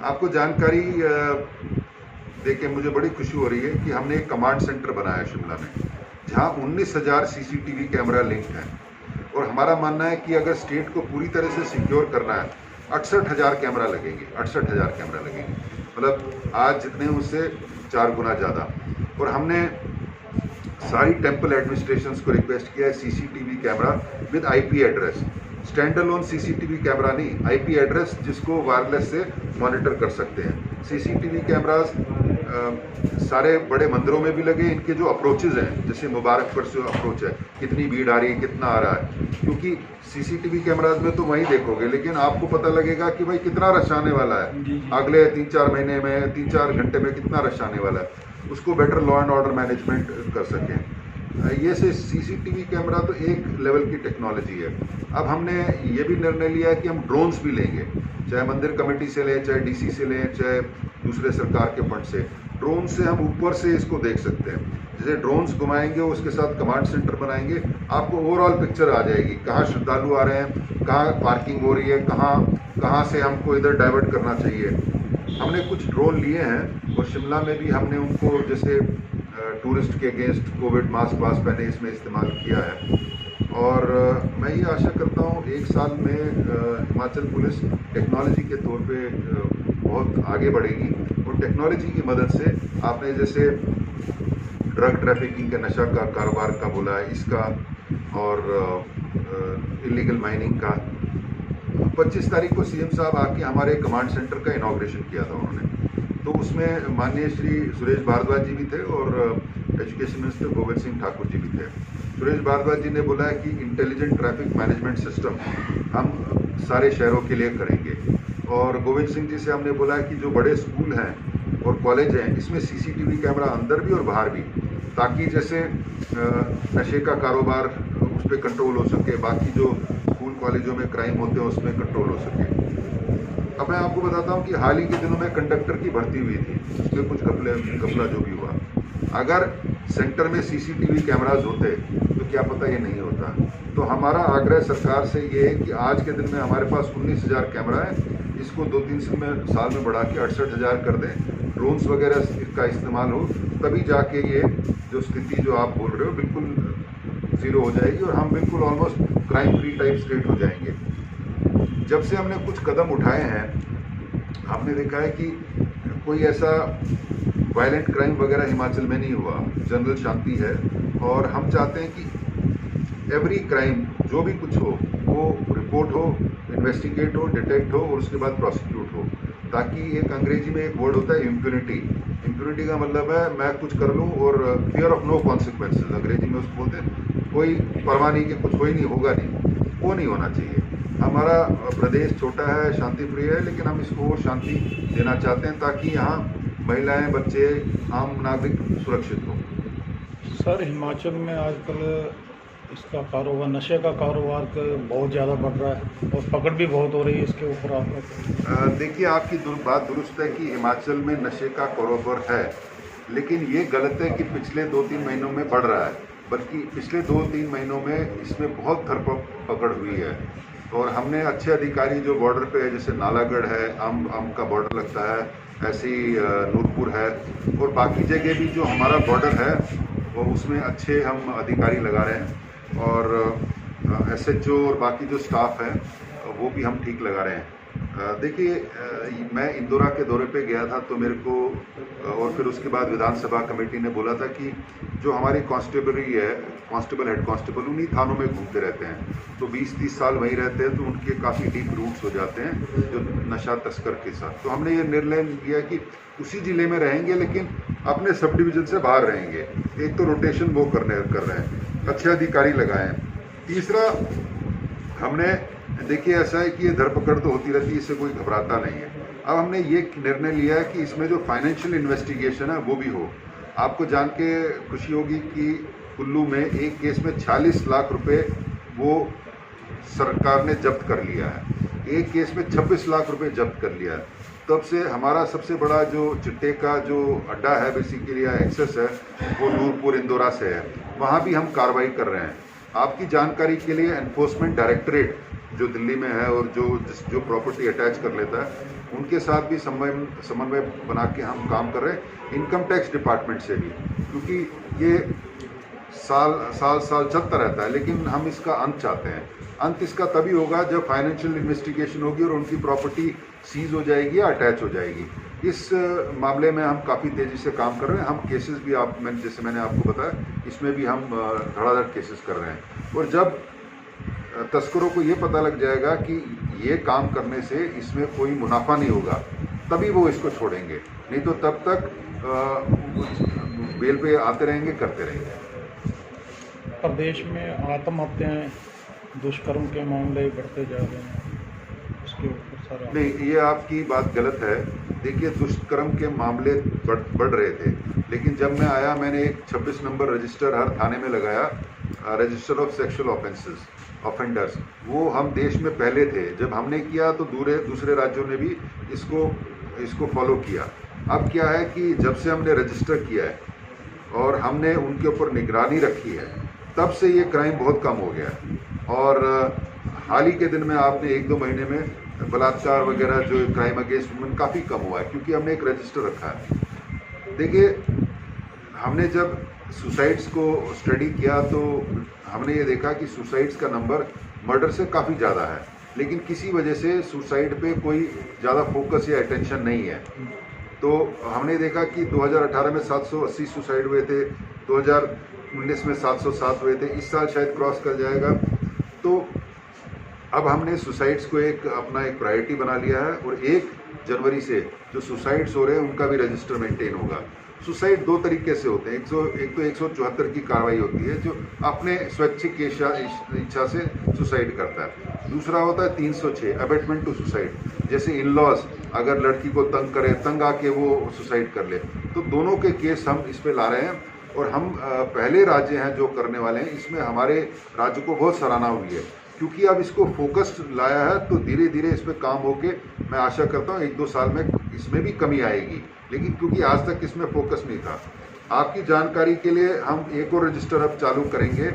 आपको जानकारी देके मुझे बड़ी खुशी हो रही है कि हमने एक कमांड सेंटर बनाया शिमला में, जहां 19,000 सीसीटीवी कैमरा लिंक हैं। और हमारा मानना है कि अगर स्टेट को पूरी तरह से सिक्योर करना है, 68,000 कैमरा लगेंगे, 68,000 कैमरा लगेंगे, मतलब आज जितने उससे 4 गुना ज़्यादा। और हमने सारी टेम्पल एडमिनिस्ट्रेशंस को रिक्वेस्ट किया है CCTV camera with IP address, stand alone CCTV camera नहीं, आईपी एड्रेस जिसको वायरलेस से मॉनिटर कर सकते हैं। सीसीटीवी कैमरास सारे बड़े मंदिरों में भी लगे। इनके जो अप्रोचेज हैं, जैसे मुबारकपुर से अप्रोच है, कितनी भीड़ आ रही है, कितना आ रहा है, क्योंकि सीसीटीवी कैमराज में तो वहीं देखोगे, लेकिन आपको पता लगेगा कि भाई कितना रश आने वाला है, अगले 3-4 महीने में, 3-4 घंटे में कितना रश आने वाला है, उसको better law and order management कर सकें। ये से सीसीटीवी कैमरा तो एक लेवल की टेक्नोलॉजी है। अब हमने ये भी निर्णय लिया है कि हम ड्रोन्स भी लेंगे, चाहे मंदिर कमेटी से लें, चाहे डीसी से लें, चाहे दूसरे सरकार के फंड से। ड्रोन से हम ऊपर से इसको देख सकते हैं, जैसे ड्रोन्स घुमाएंगे, उसके साथ कमांड सेंटर बनाएंगे, आपको ओवरऑल पिक्चर आ जाएगी, कहाँ श्रद्धालु आ रहे हैं, कहाँ पार्किंग हो रही है, कहाँ से हमको इधर डाइवर्ट करना चाहिए। हमने कुछ ड्रोन लिए हैं और शिमला में भी हमने उनको जैसे टूरिस्ट के अगेंस्ट कोविड मास्क पहने इसमें इस्तेमाल किया है। और मैं ये आशा करता हूँ 1 साल में हिमाचल पुलिस टेक्नोलॉजी के तौर पे बहुत आगे बढ़ेगी। और टेक्नोलॉजी की मदद से आपने जैसे ड्रग ट्रैफिकिंग का, नशा का कारोबार का बोला है, इसका और इलीगल माइनिंग का। 25 तारीख को सीएम साहब आके हमारे कमांड सेंटर का इनॉग्रेशन किया था उन्होंने, तो उसमें माननीय श्री सुरेश भारद्वाज जी भी थे और एजुकेशन मिनिस्टर गोविंद सिंह ठाकुर जी भी थे। सुरेश भारद्वाज जी ने बोला है कि इंटेलिजेंट ट्रैफिक मैनेजमेंट सिस्टम हम सारे शहरों के लिए करेंगे। और गोविंद सिंह जी से हमने बोला है कि जो बड़े स्कूल हैं और कॉलेज हैं, इसमें सीसीटीवी कैमरा अंदर भी और बाहर भी, ताकि जैसे नशे का कारोबार उस पर कंट्रोल हो सके, बाकी जो स्कूल कॉलेजों में क्राइम होते हैं उसमें कंट्रोल हो सके। अब मैं आपको बताता हूँ कि हाल ही के दिनों में कंडक्टर की भर्ती हुई थी, उसमें कुछ घपला जो भी हुआ। अगर सेंटर में सीसीटीवी कैमराज होते तो क्या पता ये नहीं होता। तो हमारा आग्रह सरकार से ये है कि आज के दिन में हमारे पास 19,000 कैमरा है, इसको 2-3 साल में बढ़ा के 68,000 कर दें, ड्रोन्स वगैरह का इस्तेमाल हो, तभी जाके ये जो स्थिति जो आप बोल रहे हो बिल्कुल ज़ीरो हो जाएगी और हम बिल्कुल almost crime free type state हो जाएंगे। जब से हमने कुछ कदम उठाए हैं, हमने देखा है कि कोई ऐसा वायलेंट क्राइम वगैरह हिमाचल में नहीं हुआ, जनरल शांति है। और हम चाहते हैं कि एवरी क्राइम जो भी कुछ हो वो रिपोर्ट हो, इन्वेस्टिगेट हो, डिटेक्ट हो और उसके बाद प्रोसिक्यूट हो, ताकि एक अंग्रेजी में एक वर्ड होता है इम्प्यूनिटी। इम्प्यूनिटी का मतलब है मैं कुछ कर लूँ और फियर ऑफ नो कॉन्सिक्वेंसेज, अंग्रेजी में उसको बोलते हैं, कोई परवाह नहीं कि कुछ कोई नहीं होगा, नहीं, वो नहीं होना चाहिए। हमारा प्रदेश छोटा है, शांति प्रिय है, लेकिन हम इसको शांति देना चाहते हैं ताकि यहाँ महिलाएं, बच्चे, आम नागरिक सुरक्षित हों। सर, हिमाचल में आजकल इसका कारोबार, नशे का कारोबार बहुत ज़्यादा बढ़ रहा है और पकड़ भी बहुत हो रही है, इसके ऊपर आपका? देखिए, आपकी बात दुरुस्त है कि हिमाचल में नशे का कारोबार है, लेकिन ये गलत है कि पिछले 2-3 महीनों में बढ़ रहा है, बल्कि पिछले 2-3 महीनों में इसमें बहुत धरपकड़ हुई है। और हमने अच्छे अधिकारी जो बॉर्डर पे है, जैसे नालागढ़ है, आम का बॉर्डर लगता है, ऐसे ही नूरपुर है और बाकी जगह भी जो हमारा बॉर्डर है वो उसमें अच्छे हम अधिकारी लगा रहे हैं। और एसएचओ और बाकी जो स्टाफ है वो भी हम ठीक लगा रहे हैं। देखिए, मैं इंदौरा के दौरे पे गया था तो मेरे को और फिर उसके बाद विधानसभा कमेटी ने बोला था कि जो हमारी कांस्टेबलरी है, कांस्टेबल, हेड कांस्टेबल, उन्हीं थानों में घूमते रहते हैं, तो 20-30 साल वहीं रहते हैं, तो उनके काफ़ी डीप रूट्स हो जाते हैं जो नशा तस्कर के साथ। तो हमने ये निर्णय लिया कि उसी ज़िले में रहेंगे लेकिन अपने सब डिवीज़न से बाहर रहेंगे। एक तो रोटेशन वो कर रहे हैं, अच्छे अधिकारी लगाएं। तीसरा, हमने देखिए ऐसा है कि ये धरपकड़ तो होती रहती है, इससे कोई घबराता नहीं है। अब हमने ये निर्णय लिया है कि इसमें जो फाइनेंशियल इन्वेस्टिगेशन है वो भी हो। आपको जान के खुशी होगी कि कुल्लू में एक केस में 46 लाख रुपए वो सरकार ने जब्त कर लिया है, एक केस में 26 लाख रुपए जब्त कर लिया है। तब से हमारा सबसे बड़ा जो चिट्टे का जो अड्डा है, बेसिकली एक्सेस है, वो नूरपुर इंदौरा से है, वहाँ भी हम कार्रवाई कर रहे हैं। आपकी जानकारी के लिए एनफोर्समेंट डायरेक्टरेट जो दिल्ली में है और जो प्रॉपर्टी अटैच कर लेता है, उनके साथ भी समन्वय बना के हम काम कर रहे हैं, इनकम टैक्स डिपार्टमेंट से भी, क्योंकि ये साल चलता रहता है, लेकिन हम इसका अंत चाहते हैं। अंत इसका तभी होगा जब फाइनेंशियल इन्वेस्टिगेशन होगी और उनकी प्रॉपर्टी सीज हो जाएगी या अटैच हो जाएगी। इस मामले में हम काफ़ी तेज़ी से काम कर रहे हैं। हम केसेस भी जैसे मैंने आपको बताया, इसमें भी हम धड़ाधड़ केसेस कर रहे हैं। और जब तस्करों को ये पता लग जाएगा कि ये काम करने से इसमें कोई मुनाफा नहीं होगा, तभी वो इसको छोड़ेंगे, नहीं तो तब तक बेल पे आते रहेंगे, करते रहेंगे। प्रदेश में आत्महत्याएं, दुष्कर्म के मामले बढ़ते जा रहे हैं, उसके ऊपर सारा नहीं, ये आपकी बात गलत है। देखिए, दुष्कर्म के मामले बढ़ रहे थे, लेकिन जब मैं आया मैंने एक 26 नंबर रजिस्टर हर थाने में लगाया, रजिस्टर ऑफ सेक्सुअल ऑफेंडर्स। वो हम देश में पहले थे। जब हमने किया तो दूसरे राज्यों ने भी इसको फॉलो किया। अब क्या है कि जब से हमने रजिस्टर किया है और हमने उनके ऊपर निगरानी रखी है, तब से ये क्राइम बहुत कम हो गया है। और हाल ही के दिन में आपने 1-2 महीने में बलात्कार वगैरह जो क्राइम अगेंस्ट वुमेन काफ़ी कम हुआ है, क्योंकि हमने एक रजिस्टर रखा है। देखिए, हमने जब सुसाइड्स को स्टडी किया तो हमने ये देखा कि सुसाइड्स का नंबर मर्डर से काफ़ी ज़्यादा है, लेकिन किसी वजह से सुसाइड पे कोई ज़्यादा फोकस या अटेंशन नहीं है। तो हमने देखा कि 2018 में 780 सुसाइड हुए थे, 2019 में 707 हुए थे, इस साल शायद क्रॉस कर जाएगा। तो अब हमने सुसाइड्स को अपना एक प्रायोरिटी बना लिया है, और 1 जनवरी से जो सुसाइड्स हो रहे हैं उनका भी रजिस्टर मेंटेन होगा। सुसाइड 2 तरीके से होते हैं। एक तो 174 की कार्रवाई होती है, जो अपने स्वैच्छिक इच्छा से सुसाइड करता है। दूसरा होता है 306, अबेटमेंट टू सुसाइड, जैसे इन लॉज अगर लड़की को तंग आके वो सुसाइड कर ले। तो दोनों के केस हम इस पे ला रहे हैं, और हम पहले राज्य हैं जो करने वाले हैं। इसमें हमारे राज्य को बहुत सराहना हुई है, क्योंकि अब इसको फोकस लाया है, तो धीरे धीरे इस पर काम होके मैं आशा करता हूँ 1-2 साल में इसमें भी कमी आएगी। लेकिन क्योंकि आज तक इसमें फोकस नहीं था। आपकी जानकारी के लिए हम एक और रजिस्टर अब चालू करेंगे,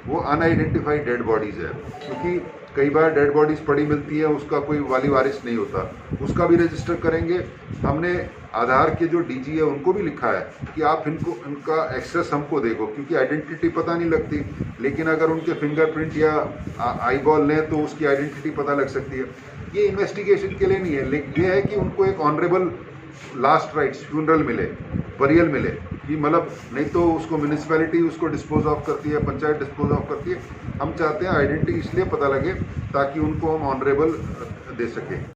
वो अनआइडेंटिफाइड डेड बॉडीज़ है, क्योंकि कई बार डेड बॉडीज़ पड़ी मिलती है, उसका कोई वाली वारिस नहीं होता, उसका भी रजिस्टर करेंगे। हमने आधार के जो डीजी है उनको भी लिखा है कि आप इनका एक्सेस हमको देखो, क्योंकि आइडेंटिटी पता नहीं लगती, लेकिन अगर उनके फिंगरप्रिंट या आईबॉल लें तो उसकी आइडेंटिटी पता लग सकती है। ये इन्वेस्टिगेशन के लिए नहीं है, लेकिन ये है कि उनको एक ऑनरेबल लास्ट राइट्स, फ्यूनरल मिले, बरियल मिले, कि मतलब नहीं तो उसको म्यूनिसिपैलिटी उसको डिस्पोज ऑफ करती है, पंचायत डिस्पोज ऑफ करती है। हम चाहते हैं आइडेंटिटी इसलिए पता लगे ताकि उनको हम ऑनरेबल दे सकें।